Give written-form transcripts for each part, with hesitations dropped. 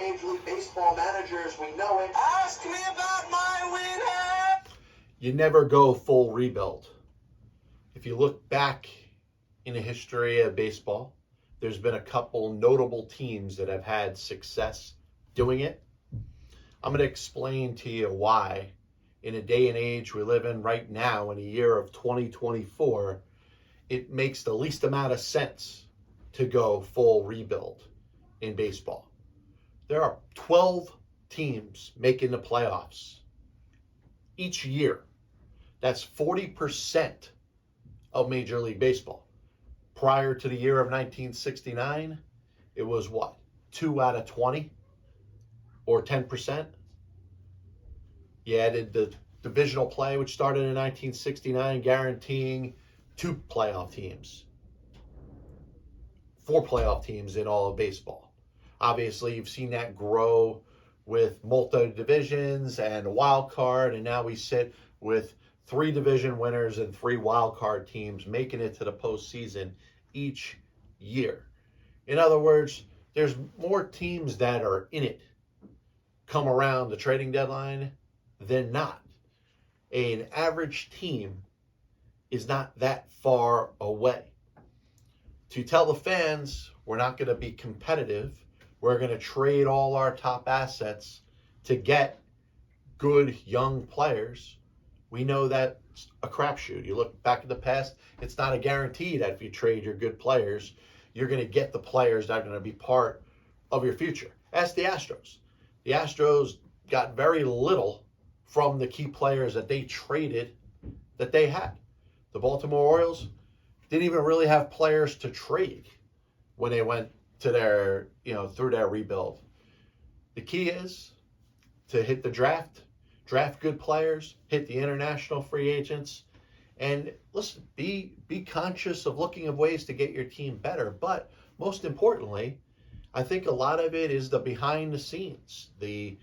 Major League Baseball managers, we know it. Ask me about my winner. You never go full rebuild. If you look back in the history of baseball, there's been a couple notable teams that have had success doing it. I'm going to explain to you why, in a day and age we live in right now, in the year of 2024, it makes the least amount of sense to go full rebuild in baseball. There are 12 teams making the playoffs each year. That's 40% of Major League Baseball. Prior to the year of 1969, it was what? 2 out of 20 or 10%. You added the divisional play, which started in 1969, guaranteeing 2 playoff teams. 4 playoff teams in all of baseball. Obviously, you've seen that grow with multi-divisions and a wild card, and now we sit with 3 division winners and 3 wild card teams making it to the postseason each year. In other words, there's more teams that are in it come around the trading deadline than not. An average team is not that far away. To tell the fans we're not going to be competitive, we're going to trade all our top assets to get good young players, we know that's a crapshoot. You look back in the past, it's not a guarantee that if you trade your good players, you're going to get the players that are going to be part of your future. Ask the Astros. The Astros got very little from the key players that they traded that they had. The Baltimore Orioles didn't even really have players to trade when they went to their, through their rebuild. The key is to hit the draft good players, hit the international free agents, and listen, be conscious of looking at ways to get your team better. But most importantly, I think a lot of it is the behind the scenes, the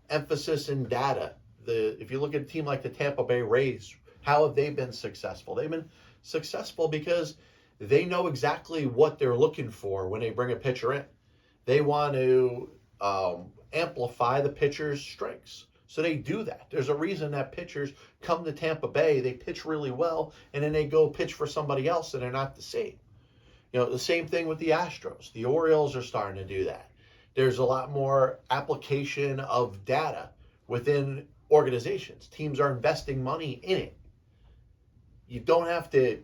emphasis in data. If you look at a team like the Tampa Bay Rays, how have they been successful? They've been successful because they know exactly what they're looking for when they bring a pitcher in. They want to amplify the pitcher's strengths. So they do that. There's a reason that pitchers come to Tampa Bay, they pitch really well, and then they go pitch for somebody else and they're not the same. The same thing with the Astros. The Orioles are starting to do that. There's a lot more application of data within organizations. Teams are investing money in it. You don't have to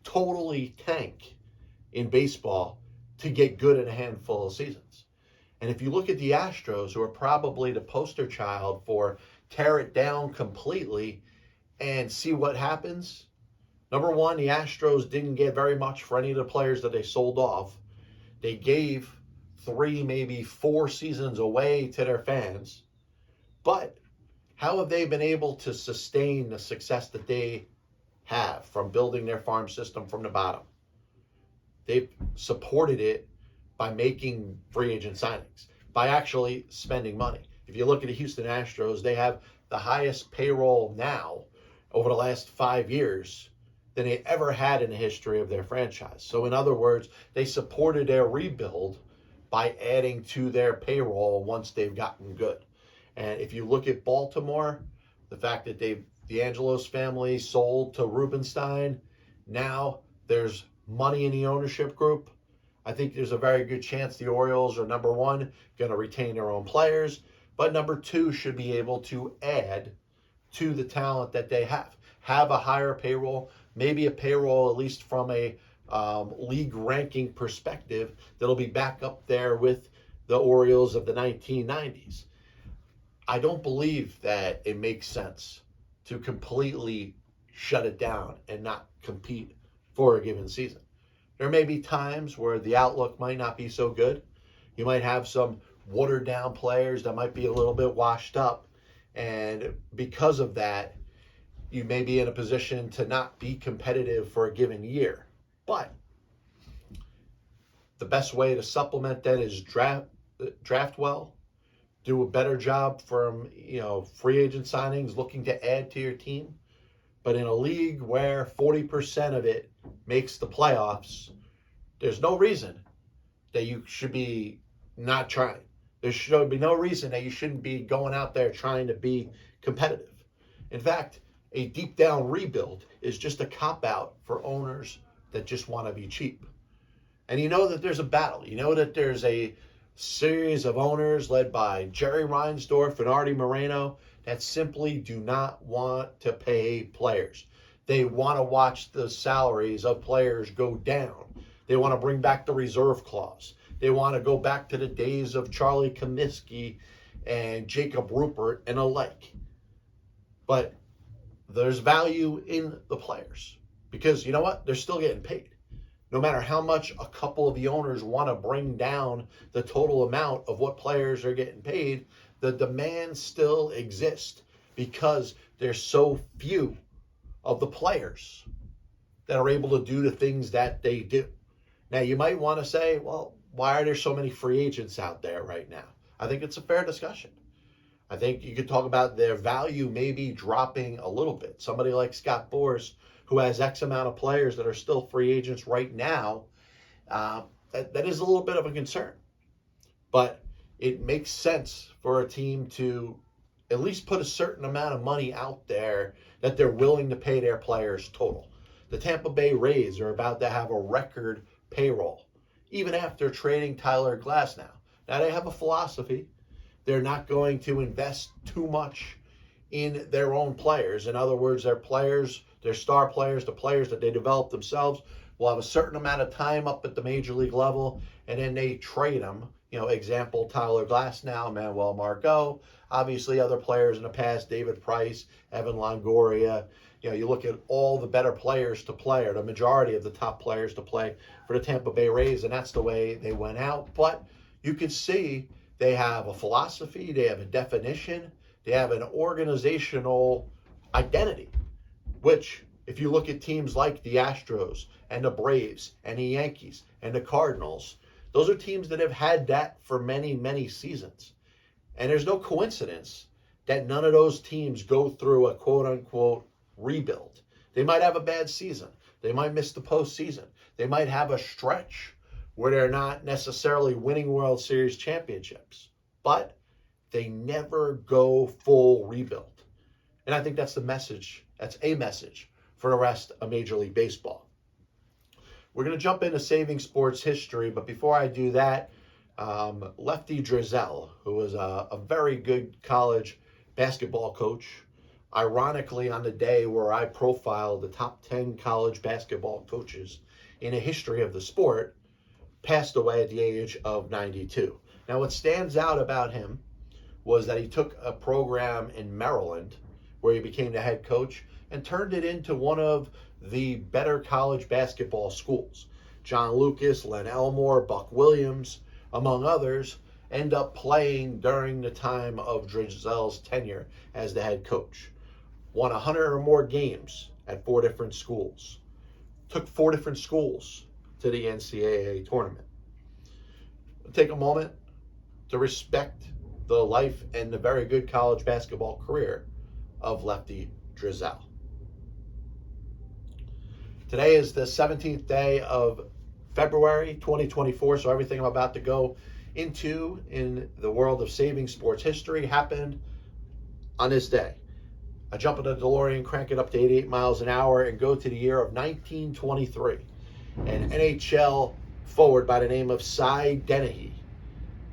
totally tank in baseball to get good in a handful of seasons. And if you look at the Astros, who are probably the poster child for tear it down completely and see what happens. Number one, the Astros didn't get very much for any of the players that they sold off. They gave 3, maybe 4 seasons away to their fans. But how have they been able to sustain the success that they have from building their farm system from the bottom? They've supported it by making free agent signings, by actually spending money. If you look at the Houston Astros, they have the highest payroll now over the last 5 years than they ever had in the history of their franchise. So in other words, they supported their rebuild by adding to their payroll once they've gotten good. And if you look at Baltimore, the fact that the Angelos family sold to Rubenstein, now there's money in the ownership group. I think there's a very good chance the Orioles are, number one, going to retain their own players, but number two, should be able to add to the talent that they have a higher payroll, maybe a payroll at least from a league ranking perspective that'll be back up there with the Orioles of the 1990s. I don't believe that it makes sense to completely shut it down and not compete for a given season. There may be times where the outlook might not be so good. You might have some watered down players that might be a little bit washed up. And because of that, you may be in a position to not be competitive for a given year. But the best way to supplement that is draft well, do a better job from free agent signings, looking to add to your team. But in a league where 40% of it makes the playoffs, there's no reason that you should be not trying. There should be no reason that you shouldn't be going out there trying to be competitive. In fact, a deep down rebuild is just a cop-out for owners that just want to be cheap. And you know that there's a battle. You know that there's a series of owners led by Jerry Reinsdorf and Artie Moreno that simply do not want to pay players. They want to watch the salaries of players go down. They want to bring back the reserve clause. They want to go back to the days of Charlie Comiskey and Jacob Rupert and alike. But there's value in the players because you know what? They're still getting paid. No matter how much a couple of the owners want to bring down the total amount of what players are getting paid, the demand still exists because there's so few of the players that are able to do the things that they do. Now, you might want to say, well, why are there so many free agents out there right now? I think it's a fair discussion. I think you could talk about their value maybe dropping a little bit. Somebody like Scott Boras, who has X amount of players that are still free agents right now, that is a little bit of a concern. But it makes sense for a team to at least put a certain amount of money out there that they're willing to pay their players total. The Tampa Bay Rays are about to have a record payroll, even after trading Tyler Glasnow. Now, they have a philosophy. They're not going to invest too much in their own players. In other words, their players, their star players, the players that they develop themselves, will have a certain amount of time up at the major league level, and then they trade them. You know, example, Tyler Glasnow, Manuel Margot, obviously other players in the past, David Price, Evan Longoria. You know, you look at all the better players to play, or the majority of the top players to play for the Tampa Bay Rays, and that's the way they went out. But you can see they have a philosophy, they have a definition, they have an organizational identity, which if you look at teams like the Astros and the Braves and the Yankees and the Cardinals, those are teams that have had that for many, many seasons. And there's no coincidence that none of those teams go through a quote-unquote rebuild. They might have a bad season. They might miss the postseason. They might have a stretch where they're not necessarily winning World Series championships. But they never go full rebuild. And I think that's the message. That's a message for the rest of Major League Baseball. We're going to jump into saving sports history, but before I do that, Lefty Driesell, who was a very good college basketball coach, ironically on the day where I profiled the top 10 college basketball coaches in the history of the sport, passed away at the age of 92. Now, what stands out about him was that he took a program in Maryland where he became the head coach and turned it into one of the better college basketball schools. John Lucas, Len Elmore, Buck Williams, among others, end up playing during the time of Driesell's tenure as the head coach. Won 100 or more games at 4 different schools. Took 4 different schools to the NCAA tournament. I'll take a moment to respect the life and the very good college basketball career of Lefty Driesell. Today is the 17th day of February 2024, so everything I'm about to go into in the world of saving sports history happened on this day. I jump in the DeLorean, crank it up to 88 miles an hour, and go to the year of 1923. An NHL forward by the name of Cy Dennehy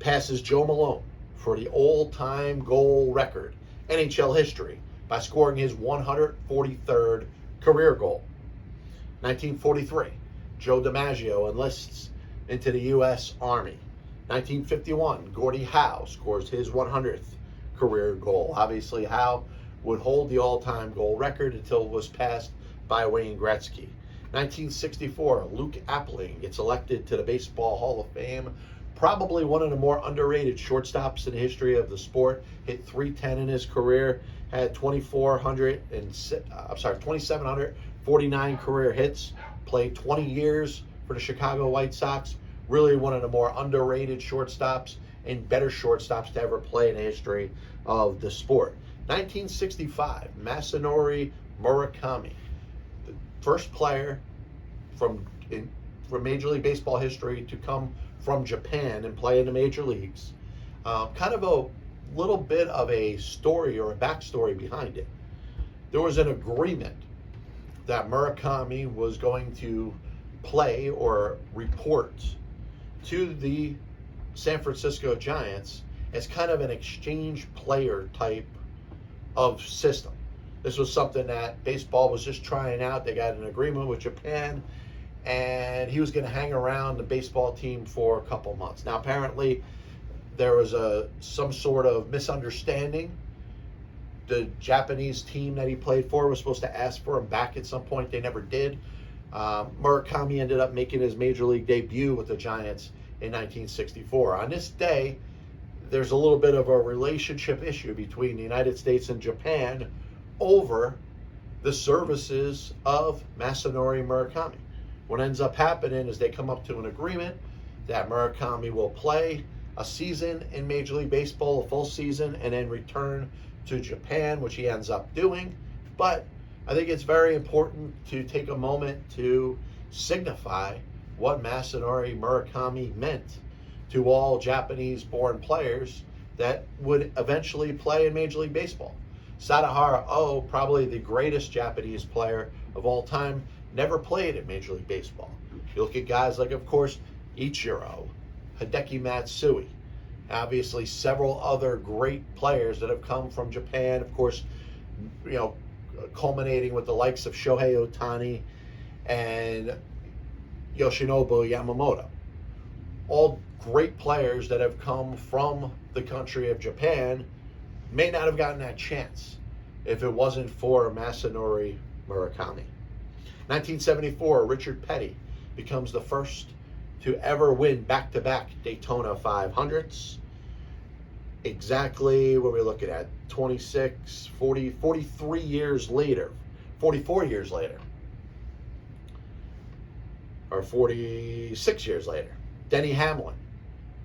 passes Joe Malone for the all-time goal record NHL history by scoring his 143rd career goal. 1943, Joe DiMaggio enlists into the U.S. Army. 1951, Gordie Howe scores his 100th career goal. Obviously, Howe would hold the all-time goal record until it was passed by Wayne Gretzky. 1964, Luke Appling gets elected to the Baseball Hall of Fame. Probably one of the more underrated shortstops in the history of the sport. Hit .310 in his career. Had 2,749 career hits. Played 20 years for the Chicago White Sox. Really one of the more underrated shortstops and better shortstops to ever play in the history of the sport. 1965, Masanori Murakami, the first player from Major League Baseball history to come from Japan and play in the major leagues. Kind of a little bit of a story or a backstory behind it. There was an agreement that Murakami was going to play or report to the San Francisco Giants as kind of an exchange player type of system. This was something that baseball was just trying out. They got an agreement with Japan, and he was going to hang around the baseball team for a couple months. Now, apparently, there was some sort of misunderstanding. The Japanese team that he played for was supposed to ask for him back at some point. They never did. Murakami ended up making his major league debut with the Giants in 1964. On this day, there's a little bit of a relationship issue between the United States and Japan over the services of Masanori Murakami. What ends up happening is they come up to an agreement that Murakami will play a season in Major League Baseball, a full season, and then return to Japan, which he ends up doing. But I think it's very important to take a moment to signify what Masanori Murakami meant to all Japanese-born players that would eventually play in Major League Baseball. Sadahara Oh, probably the greatest Japanese player of all time, never played in Major League Baseball. You look at guys like, of course, Ichiro, Hideki Matsui, obviously several other great players that have come from Japan, of course, culminating with the likes of Shohei Ohtani and Yoshinobu Yamamoto. All great players that have come from the country of Japan may not have gotten that chance if it wasn't for Masanori Murakami. 1974, Richard Petty becomes the first to ever win back-to-back Daytona 500s. Exactly what we're looking at, 44 years later, or 46 years later, Denny Hamlin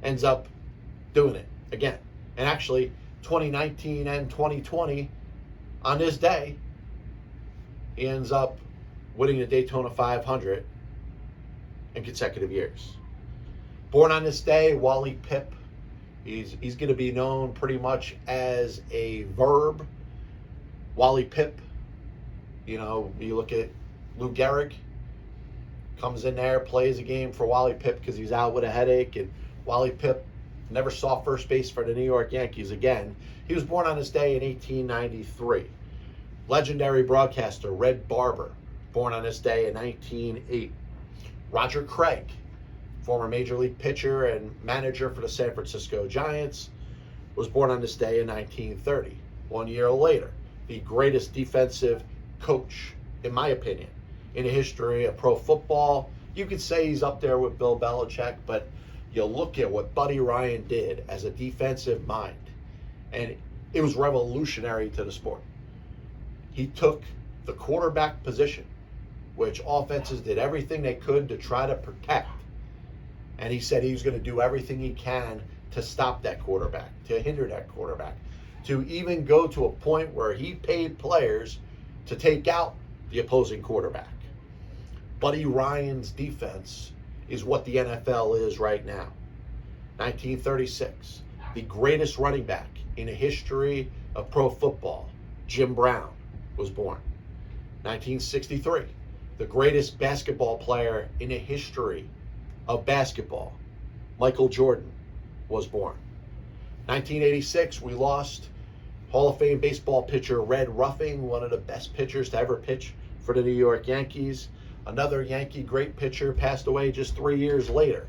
ends up doing it again. And actually, 2019 and 2020, on this day, he ends up winning the Daytona 500 in consecutive years. Born on this day, Wally Pipp. He's going to be known pretty much as a verb. Wally Pipp. You look at Lou Gehrig, comes in there, plays a game for Wally Pipp because he's out with a headache, and Wally Pipp never saw first base for the New York Yankees again. He was born on this day in 1893. Legendary broadcaster Red Barber, born on this day in 1908. Roger Craig, former Major League pitcher and manager for the San Francisco Giants, was born on this day in 1930. 1 year later, the greatest defensive coach, in my opinion, in the history of pro football. You could say he's up there with Bill Belichick, but you look at what Buddy Ryan did as a defensive mind, and it was revolutionary to the sport. He took the quarterback position, which offenses did everything they could to try to protect, and he said he was going to do everything he can to stop that quarterback, to hinder that quarterback, to even go to a point where he paid players to take out the opposing quarterback. Buddy Ryan's defense is what the NFL is right now. 1936, the greatest running back in the history of pro football, Jim Brown, was born. 1963, the greatest basketball player in the history of basketball, Michael Jordan, was born. 1986, we lost Hall of Fame baseball pitcher Red Ruffing, one of the best pitchers to ever pitch for the New York Yankees. Another Yankee great pitcher passed away just 3 years later,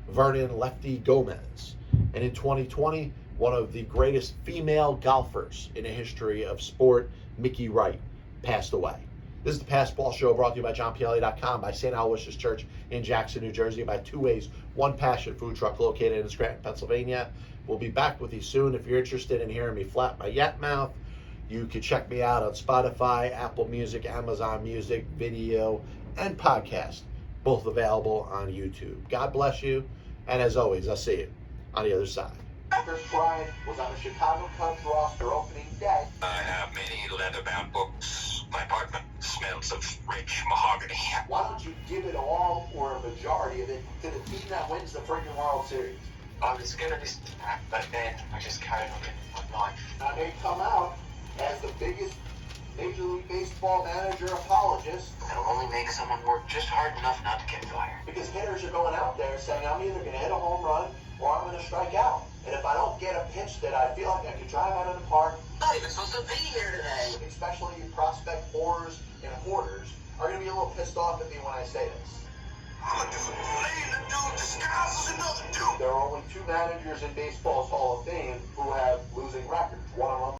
Vernon Lefty Gomez. And in 2020, one of the greatest female golfers in the history of sport, Mickey Wright, passed away. This is the Pass Ball Show, brought to you by JohnPLA.com, by St. Aloysius Church in Jackson, New Jersey, by Two Ways, One Passion food truck located in Scranton, Pennsylvania. We'll be back with you soon. If you're interested in hearing me flap my yap mouth, you can check me out on Spotify, Apple Music, Amazon Music, video, and podcast, both available on YouTube. God bless you, and as always, I'll see you on the other side. Chris Bryant was on the Chicago Cubs roster opening day. I have many leather-bound books. My apartment smells of rich mahogany. Why don't you give it all or a majority of it to the team that wins the freaking World Series? I was gonna be that, but then I just carried on in my life. I may come out as the biggest Major League Baseball manager apologist It'll only make someone work just hard enough not to get fired. because hitters are going out there saying I'm either going to hit a home run or I'm going to strike out. And if I don't get a pitch that I feel like I could drive out of the park, Not even supposed to be here today. especially prospect whores and hoarders, are going to be a little pissed off at me when I say this. I'm a different lane. The dude disguises another dude. There are only two managers in baseball's Hall of Fame who have losing records. One of them